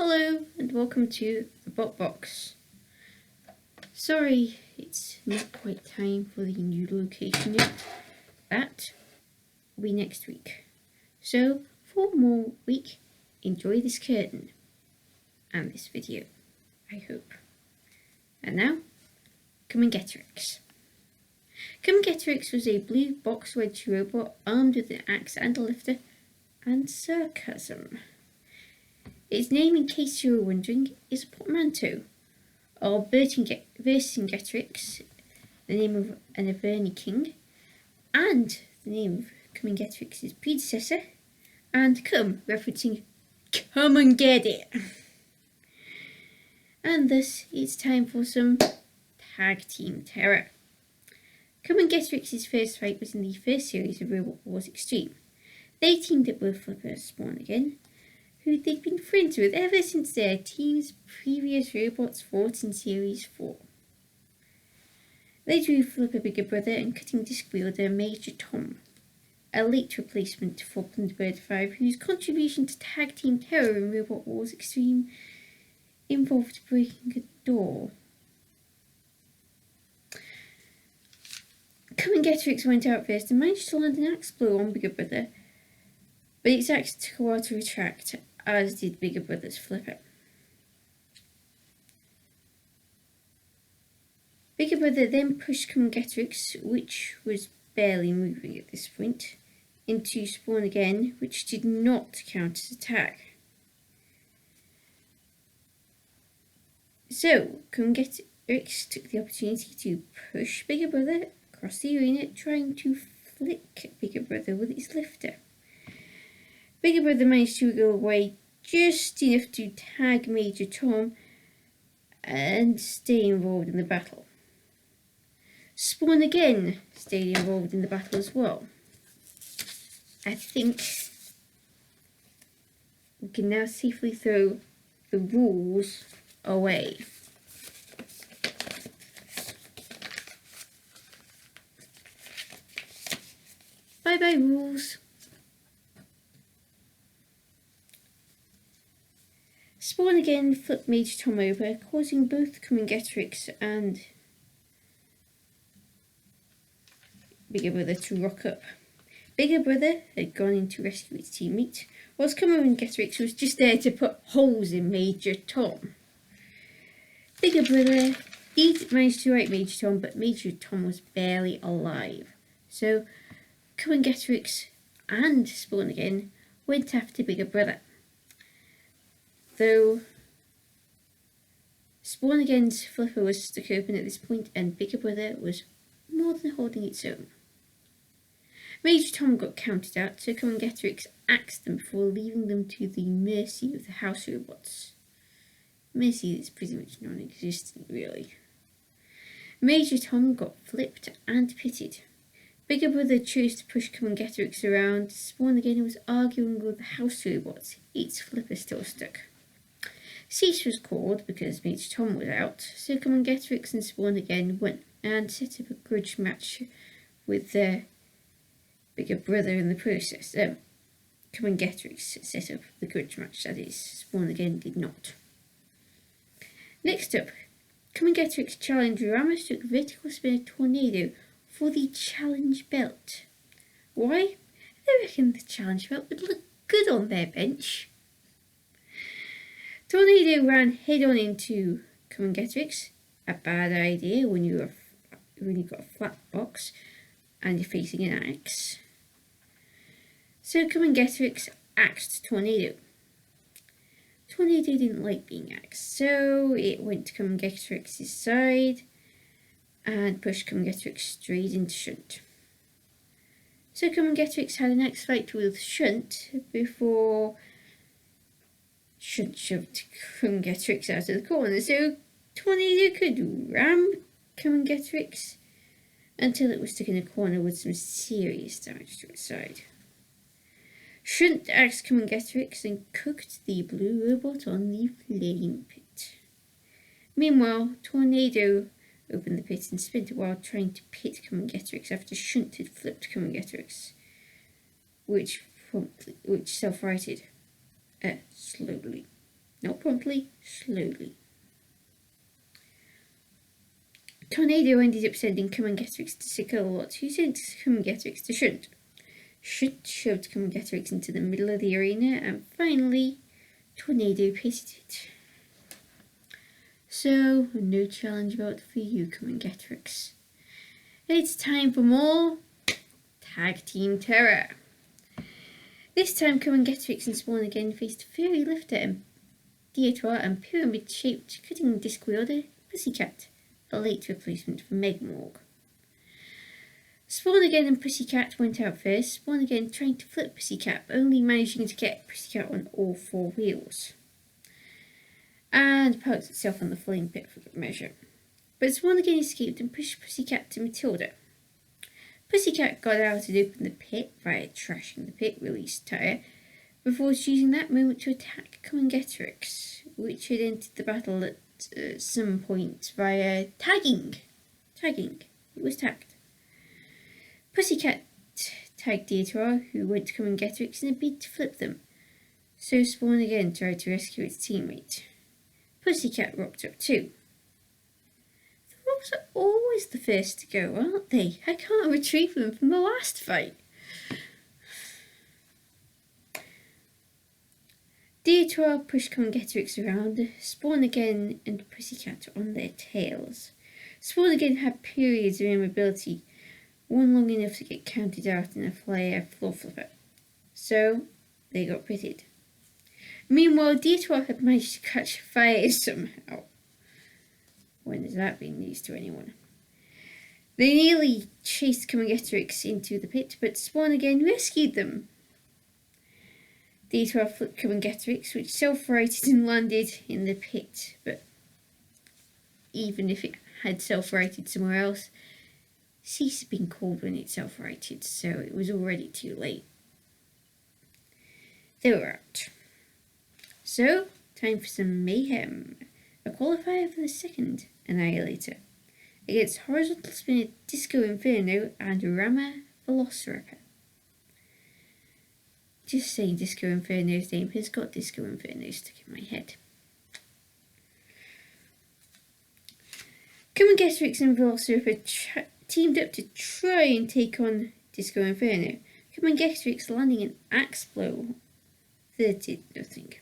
Hello and welcome to the Bot Box. Sorry it's not quite time for the new location yet. That will be next week. So for one more week, enjoy this curtain and this video, I hope. And now, Comengetorix. Comengetorix was a blue box wedge robot armed with an axe and a lifter and sarcasm. Its name, in case you were wondering, is a portmanteau of Vercingetorix, the name of an Averni king, and the name of Comengetorix's predecessor, and come, referencing come and get it. And thus, it's time for some tag team terror. Comengetorix's first fight was in the first series of Robot Wars Extreme. They teamed up with Flipper Spawn again, who they've been friends with ever since their team's previous robots fought in Series 4. They drew Flipper Bigger Brother and cutting disc wielder Major Tom, a late replacement for Thunderbird 5, whose contribution to tag team terror in Robot Wars Extreme involved breaking a door. Comengetorix went out first and managed to land an axe blow on Bigger Brother, but its axe took a while to retract, as did Bigger Brother's Flipper. Bigger Brother then pushed Comengetorix, which was barely moving at this point, into Spawn again, which did not count as attack. So, Comengetorix took the opportunity to push Bigger Brother across the arena, trying to flick Bigger Brother with its lifter. Bigger Brother managed to go away just enough to tag Major Tom and stay involved in the battle. Spawn again stayed involved in the battle as well. I think we can now safely throw the rules away. Bye bye rules. Spawn again flipped Major Tom over, causing both Comengetorix and Bigger Brother to rock up. Bigger Brother had gone in to rescue its teammate, whilst Comengetorix was just there to put holes in Major Tom. Bigger Brother did manage to right Major Tom, but Major Tom was barely alive. So Comengetorix and Spawn again went after Bigger Brother. Though Spawn again's Flipper was stuck open at this point, and Bigger Brother was more than holding its own. Major Tom got counted out, so Comengetorix axed them before leaving them to the mercy of the house robots. Mercy is pretty much non-existent, really. Major Tom got flipped and pitted. Bigger Brother chose to push Comengetorix around. Spawn again was arguing with the house robots, its Flipper still stuck. Cease was called because Major Tom was out, so Comengetorix and Spawn again went and set up a grudge match with their Bigger Brother in the process. Comengetorix set up the grudge match, that is. Spawn again did not. Next up, Comengetorix challenged Ramos Vertical Spinner Tornado for the challenge belt. Why? They reckon the challenge belt would look good on their bench. Tornado ran head-on into Comengetorix, a bad idea when you've got a flat box and you're facing an axe. So Comengetorix axed Tornado. Tornado didn't like being axed, so it went to Comengetorix's side and pushed Comengetorix straight into Shunt. So Comengetorix had an axe fight with Shunt before Shunt shoved Comengetorix out of the corner, so Tornado could ram Comengetorix until it was stuck in a corner with some serious damage to its side. Shunt axed Comengetorix and cooked the blue robot on the flame pit. Meanwhile, Tornado opened the pit and spent a while trying to pit Comengetorix after Shunt had flipped Comengetorix, which self-righted slowly. Not promptly, slowly. Tornado ended up sending Comengetorix to Sickle-a-Lot, who sent Comengetorix to Shunt. Shunt shoved Comengetorix into the middle of the arena, and finally, Tornado pitted it. So, no challenge belt for you, Comengetorix. It's time for more Tag Team Terror. This time, Comengetorix and Spawn again faced Fairy Lifter and Dietor and pyramid-shaped cutting disc wielder Pussycat, a late replacement for Megmorg. Spawn again and Pussycat went out first, Spawn again trying to flip Pussycat, but only managing to get Pussycat on all four wheels, and parked itself on the flame pit for good measure. But Spawn again escaped and pushed Pussycat to Matilda. Pussycat got out and opened the pit via trashing the pit release tyre, before choosing that moment to attack Comengetorix, which had entered the battle at some point via tagging. It was tagged. Pussycat tagged Dietor, who went to Comengetorix in a bid to flip them, so Spawn again tried to rescue its teammate. Pussycat rocked up too. The rocks are always the first to go, aren't they? I can't retrieve them from the last fight. Dietor pushed Comengetorix around, Spawn again and Pussycat on their tails. Spawn again had periods of immobility, one long enough to get counted out in a fly-air floor flipper. So, they got pitted. Meanwhile, Dietor had managed to catch fire somehow. When has that been news to anyone? They nearly chased Comengetorix into the pit, but Spawn again rescued them. Dietor flipped Comengetorix, which self-righted and landed in the pit, but even if it had self-righted somewhere else, cease had been called when it self-righted, so it was already too late. They were out. So, time for some mayhem. A qualifier for the second Annihilator against Horizontal Spinner Disco Inferno and Rammer Velociraptor. Just saying Disco Inferno's name has got Disco Inferno stuck in my head. Comengetorix and Velociraptor teamed up to try and take on Disco Inferno. Comengetorix landing an axe blow that did nothing.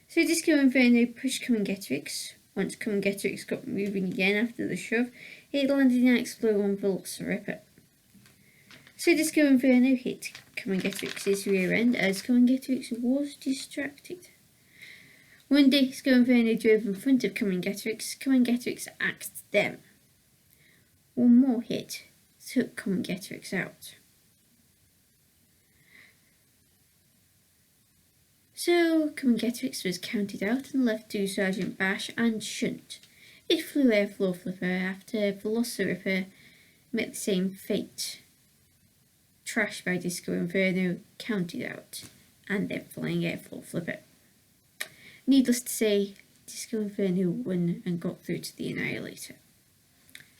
So Disco Inferno pushed Comengetorix. Once Comengetorix got moving again after the shove, it landed an axe blow on Velociraptor. So Disco Inferno hit Comengetorix's rear end as Comengetorix was distracted. When Disco Inferno drove in front of Comengetorix axed them. One more hit took Comengetorix out. So Comengetorix was counted out and left to Sergeant Bash and Shunt. It flew air floor flipper after Velociraptor met the same fate. Trashed by Disco Inferno, counted out, and then flying air floor flipper. Needless to say, Disco Inferno won and got through to the Annihilator.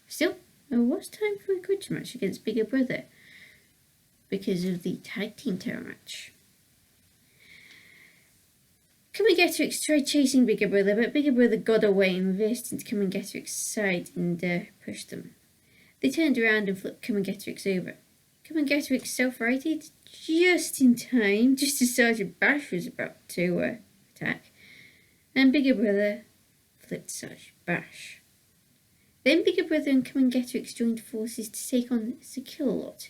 Still, it was time for a grudge match against Bigger Brother because of the Tag Team Terror match. Comengetorix tried chasing Bigger Brother, but Bigger Brother got away and reversed into Comengetorix's side and pushed them. They turned around and flipped Comengetorix over. Comengetorix self-righted just in time, just as Sergeant Bash was about to attack, and Bigger Brother flipped Sergeant Bash. Then Bigger Brother and Comengetorix joined forces to take on Sickle-a-Lot.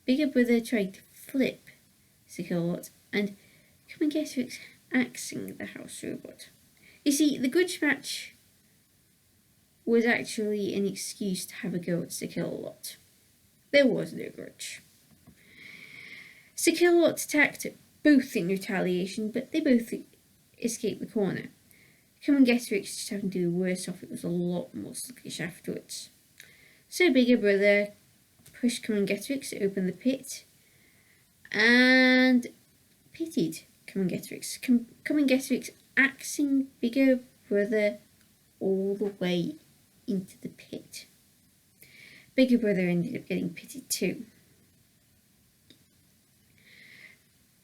Bigger Brother tried to flip Sickle-a-Lot, and Comengetorix axing the house robot. You see, the grudge match was actually an excuse to have a go at Sickle-a-Lot. There was no grudge. Sickle-a-Lot attacked both in retaliation, but they both escaped the corner. Comengetorix just having to do worse off, it was a lot more sluggish afterwards. So Bigger Brother pushed Comengetorix, opened the pit, and pitted Comengetorix. Comengetorix axing Bigger Brother all the way into the pit. Bigger Brother ended up getting pitted too.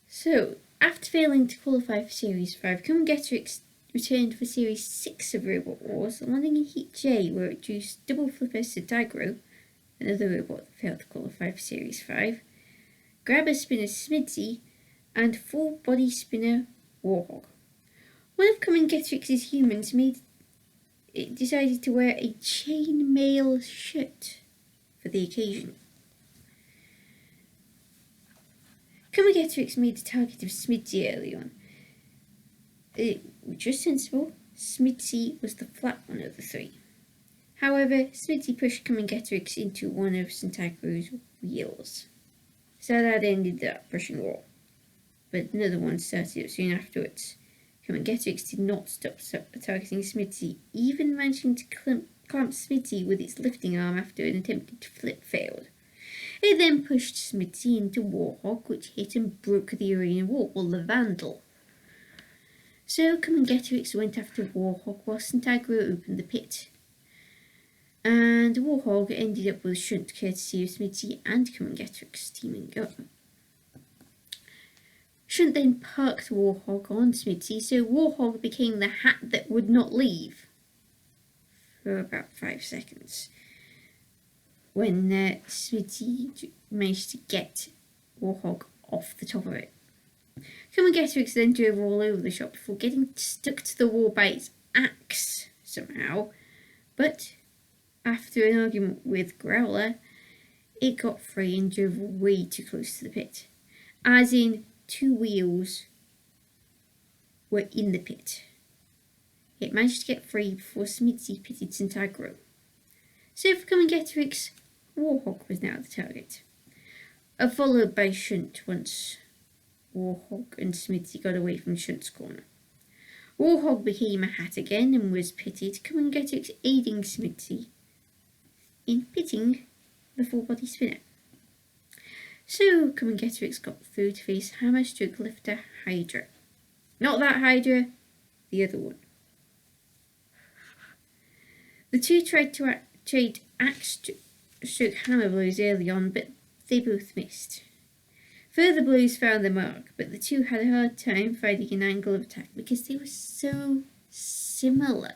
So, After failing to qualify for Series 5, Comengetorix returned for Series 6 of Robot Wars, landing in Heat J, where it drew Double Flipper Cetagro, another robot that failed to qualify for Series 5, Grabber Spinner Smidsy, and Full Body Spinner Warhog. One of Comengetorix's humans decided to wear a chainmail shirt for the occasion. Comengetorix made a target of Smidsy early on. Which was sensible. Smidsy was the flat one of the three. However, Smidsy pushed Comengetorix into one of Centagro's wheels. So that ended that pushing war. But another one started up soon afterwards. Comengetorix did not stop targeting Smidsy, even managing to clamp Smidsy with its lifting arm after an attempted flip failed. It then pushed Smidsy into Warhog, which hit and broke the arena wall, the Vandal. So Comengetorix went after Warhog while Centagro opened the pit. And Warhog ended up with a shunt courtesy of Smidsy and Comengetorix teaming up. Shunt then parked Warhog on Smidsy, so Warhog became the hat that would not leave for about 5 seconds. When Smidsy managed to get Warhog off the top of it. Comengetorix then drove all over the shop before getting stuck to the wall by its axe somehow, but after an argument with Growler, it got free and drove way too close to the pit, as in 2 wheels were in the pit. It managed to get free before Smidsy pitted Centagro. So for Comengetorix, Warhog was now the target, followed by Shunt once Warhog and Smidsy got away from Shunt's corner. Warhog became a hat again and was pitted, Comengetorix aiding Smidsy in pitting the full body spinner. So Comengetorix got through to face Hammer Stroke Lifter Hydra. Not that Hydra, the other one. The two tried to trade axe stroke hammer blows early on, but they both missed. Further blows found their mark, but the two had a hard time finding an angle of attack because they were so similar.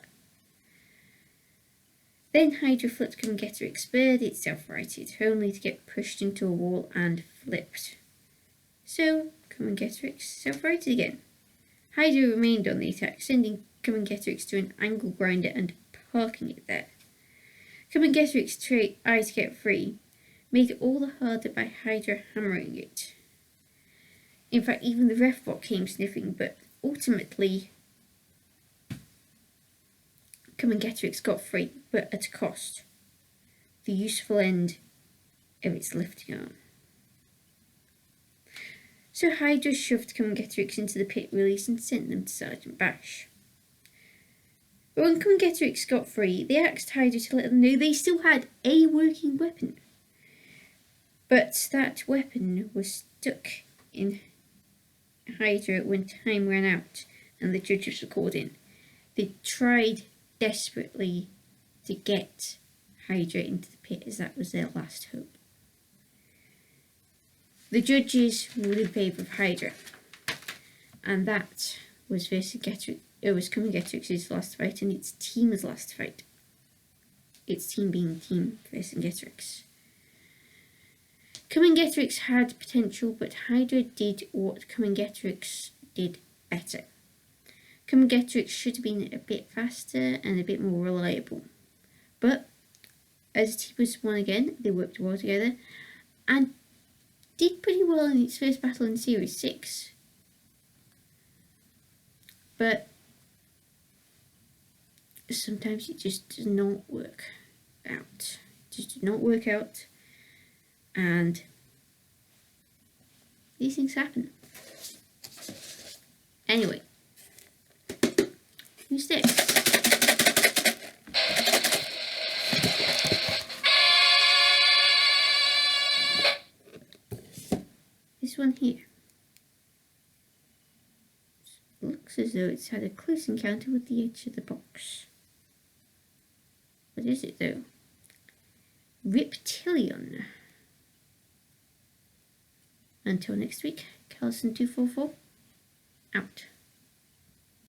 Then Hydra flipped Comengetorix, spurred itself righted, only to get pushed into a wall and flipped. So Comengetorix self-righted again. Hydra remained on the attack, sending Comengetorix to an angle grinder and parking it there. Comengetorix tried to get free, made it all the harder by Hydra hammering it. In fact, even the ref bot came sniffing, but ultimately Comengetorix got free, but at a cost. The useful end of its lifting arm. So Hydra shoved Comengetorix into the pit release and sent them to Sergeant Bash. But when Comengetorix got free, they asked Hydra to let them know they still had a working weapon. But that weapon was stuck in Hydra when time ran out and the judges were called in. They tried desperately to get Hydra into the pit as that was their last hope. The judges ruled in favour of Hydra, and that was Vercingetorix. It was Comengetorix's last fight and its team's last fight. Its team being Team Vercingetorix. Comengetorix had potential, but Hydra did what Comengetorix did better. Comengetorix should have been a bit faster and a bit more reliable. But as a team was won again, they worked well together and did pretty well in its first battle in Series 6. But sometimes it just does not work out. It just did not work out. And these things happen. Anyway, who's next? This one here. Looks as though it's had a close encounter with the edge of the box. What is it though? Reptilion. Until next week, Carlson244, out.